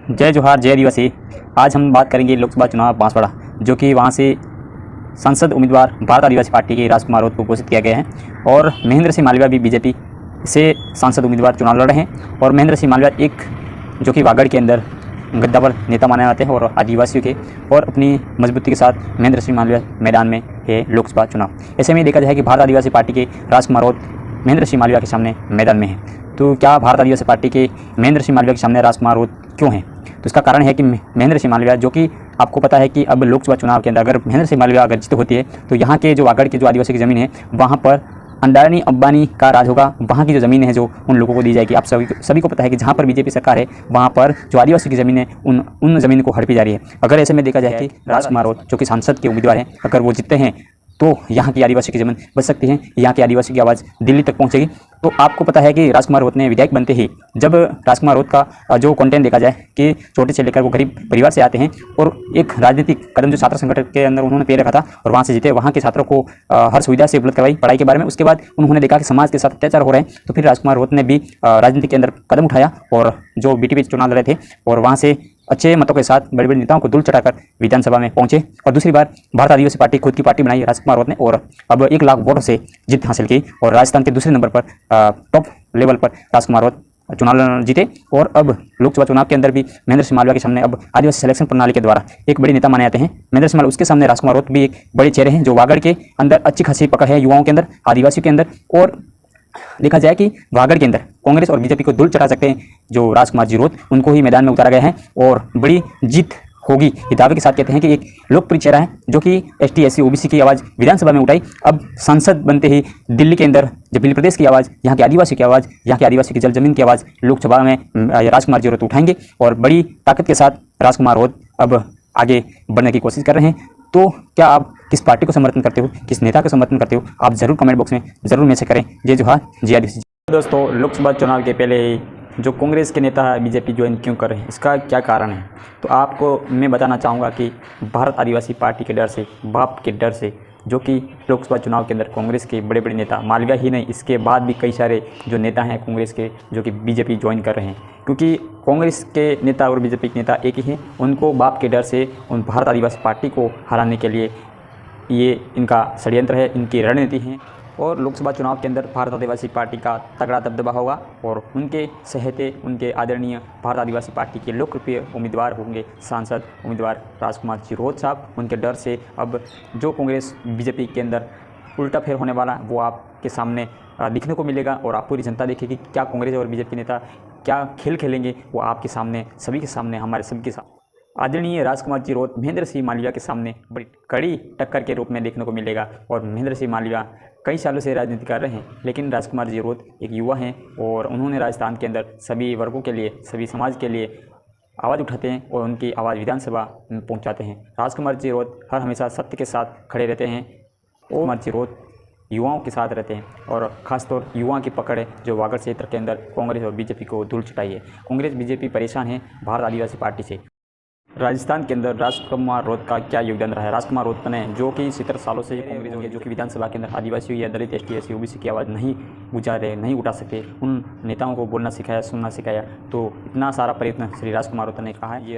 जय जोहार जय आदिवासी। आज हम बात करेंगे लोकसभा चुनाव बांसवाड़ा, जो कि वहाँ से सांसद उम्मीदवार भारत आदिवासी पार्टी के राजकुमार राउत को घोषित किया गया है और महेंद्र सिंह मालविया भी बीजेपी से सांसद उम्मीदवार चुनाव लड़ रहे हैं। और महेंद्र सिंह मालविया एक जो कि वागड़ के अंदर गद्दावर नेता माने जाते हैं और आदिवासियों के, और अपनी मजबूती के साथ महेंद्र सिंह मालविया मैदान में है लोकसभा चुनाव। ऐसे में देखा जाए कि भारत आदिवासी पार्टी के राजकुमार राउत महेंद्र सिंह मालविया के सामने मैदान में है। तो क्या भारत आदिवासी पार्टी के महेंद्र सिंह मालविया के सामने राजकुमार राउत क्यों हैं? तो इसका कारण है कि महेंद्र सिंह मालविया, जो कि आपको पता है कि अब लोकसभा चुनाव के अंदर अगर महेंद्र सिंह मालविया अगर जीत होती है तो यहाँ के जो वागड़ के जो आदिवासी की ज़मीन है वहाँ पर अंडानी अंबानी का राज होगा। वहाँ की जो ज़मीन है जो उन लोगों को दी जाएगी। आप सभी को पता है कि जहाँ पर बीजेपी सरकार है वहाँ पर जो आदिवासी की ज़मीन है उन ज़मीन को हड़पी जा रही है। अगर ऐसे में देखा जाए कि राजकुमार राउत जो कि सांसद के उम्मीदवार हैं, अगर वो जीतते हैं तो यहाँ की आदिवासी की ज़मीन बच सकती है, यहाँ की आदिवासी की आवाज़ दिल्ली तक पहुँचेगी। तो आपको पता है कि राजकुमार राउत ने विधायक बनते ही, जब राजकुमार राउत का जो कंटेंट देखा जाए कि छोटे से लेकर वो गरीब परिवार से आते हैं और एक राजनीतिक कदम जो छात्र संगठन के अंदर उन्होंने पैर रखा था और वहाँ से जीते, वहाँ के छात्रों को हर सुविधा से उपलब्ध करवाई पढ़ाई के बारे में। उसके बाद उन्होंने देखा कि समाज के साथ अत्याचार हो रहे हैं, तो फिर राजकुमार राउत ने भी राजनीति के अंदर कदम उठाया और जो बीटीपी चुनाव लड़ रहे थे और वहाँ से अच्छे मतों के साथ बड़े बड़े नेताओं को धूल चढ़ाकर विधानसभा में पहुंचे और दूसरी बार भारत आदिवासी पार्टी खुद की पार्टी बनाई राजकुमार राउत ने और अब 1 लाख वोटों से जीत हासिल की और राजस्थान के दूसरे नंबर पर टॉप लेवल पर राजकुमार राउत चुनाव जीते। और अब लोकसभा चुनाव के अंदर भी महेंद्र सिंह मालविया के सामने अब आदिवासी सिलेक्शन प्रणाली के द्वारा एक बड़े नेता माने जाते हैं महेंद्र सिंह मालविया। उसके सामने राजकुमार राउत भी एक बड़े चेहरे हैं जो वागड़ के अंदर अच्छी खासी पकड़ है, युवाओं के अंदर, आदिवासियों के अंदर। और देखा जाए कि वागड़ के अंदर कांग्रेस और बीजेपी को धूल चढ़ा सकते हैं जो राजकुमार जी राउत, उनको ही मैदान में उतारा गया है और बड़ी जीत होगी ये दावे के साथ कहते हैं कि एक लोकप्रिय चेहरा है जो कि एसटी एससी ओबीसी की आवाज़ विधानसभा में उठाई। अब सांसद बनते ही दिल्ली के अंदर जब दिल्ली प्रदेश की आवाज़, यहाँ के आदिवासी की आवाज़, यहाँ के आदिवासी की जल जमीन की आवाज़ लोकसभा में राजकुमार जी राउत उठाएंगे और बड़ी ताकत के साथ राजकुमार राउत अब आगे बढ़ने की कोशिश कर रहे हैं। तो क्या आप किस पार्टी को समर्थन करते हो, किस नेता को समर्थन करते हो, आप ज़रूर कमेंट बॉक्स में ज़रूर मैसेज करें। जय जोहार जय आदिवासी। दोस्तों, लोकसभा चुनाव के पहले ही जो कांग्रेस के नेता बीजेपी ज्वाइन क्यों कर रहे हैं, इसका क्या कारण है? तो आपको मैं बताना चाहूँगा कि भारत आदिवासी पार्टी के डर से, बाप के डर से, जो कि लोकसभा चुनाव के अंदर कांग्रेस के बड़े बड़े नेता, मालविया ही नहीं इसके बाद भी कई सारे जो नेता हैं कांग्रेस के जो कि बीजेपी ज्वाइन कर रहे हैं, क्योंकि कांग्रेस के नेता और बीजेपी के नेता एक ही हैं। उनको बाप के डर से उन भारत आदिवासी पार्टी को हराने के लिए ये इनका षड्यंत्र है, इनकी रणनीति है। और लोकसभा चुनाव के अंदर भारत आदिवासी पार्टी का तगड़ा दबदबा होगा और उनके सहते, उनके आदरणीय भारत आदिवासी पार्टी के लोकप्रिय उम्मीदवार होंगे सांसद उम्मीदवार राजकुमार जी राउत साहब। उनके डर से अब जो कांग्रेस बीजेपी के अंदर उल्टा फेर होने वाला वो आपके सामने दिखने को मिलेगा और आप पूरी जनता देखेगी क्या कांग्रेस और बीजेपी नेता क्या खेल खेलेंगे, वो आपके सामने, सभी के सामने, हमारे सभी के सामने आदरणीय राजकुमार जी राउत महेंद्र सिंह मालविया के सामने बड़ी कड़ी टक्कर के रूप में देखने को मिलेगा। और महेंद्र सिंह मालविया कई सालों से राजनीति कर रहे हैं, लेकिन राजकुमार जी राउत एक युवा हैं और उन्होंने राजस्थान के अंदर सभी वर्गों के लिए, सभी समाज के लिए आवाज़ उठाते हैं और उनकी आवाज़ विधानसभा में पहुँचाते हैं। राजकुमार जी राउत हर हमेशा सत्य के साथ खड़े रहते हैं और राजकुमार जी राउत युवाओं के साथ रहते हैं और ख़ासतौर युवाओं की पकड़ है जो वागड़ क्षेत्र के अंदर कांग्रेस और बीजेपी को धूल चटाई है। कांग्रेस बीजेपी परेशान है भारत आदिवासी पार्टी से। राजस्थान के अंदर राजकुमार राउत का क्या योगदान रहा है? राजकुमार राउत ने जो कि 70 सालों से कांग्रेस हो गई, जो कि विधानसभा के अंदर आदिवासियों या दलित एसटी एससी ओबीसी की आवाज़ नहीं उठा सके, उन नेताओं को बोलना सिखाया, सुनना सिखाया। तो इतना सारा प्रयत्न श्री राजकुमार राउत ने कहा है। ये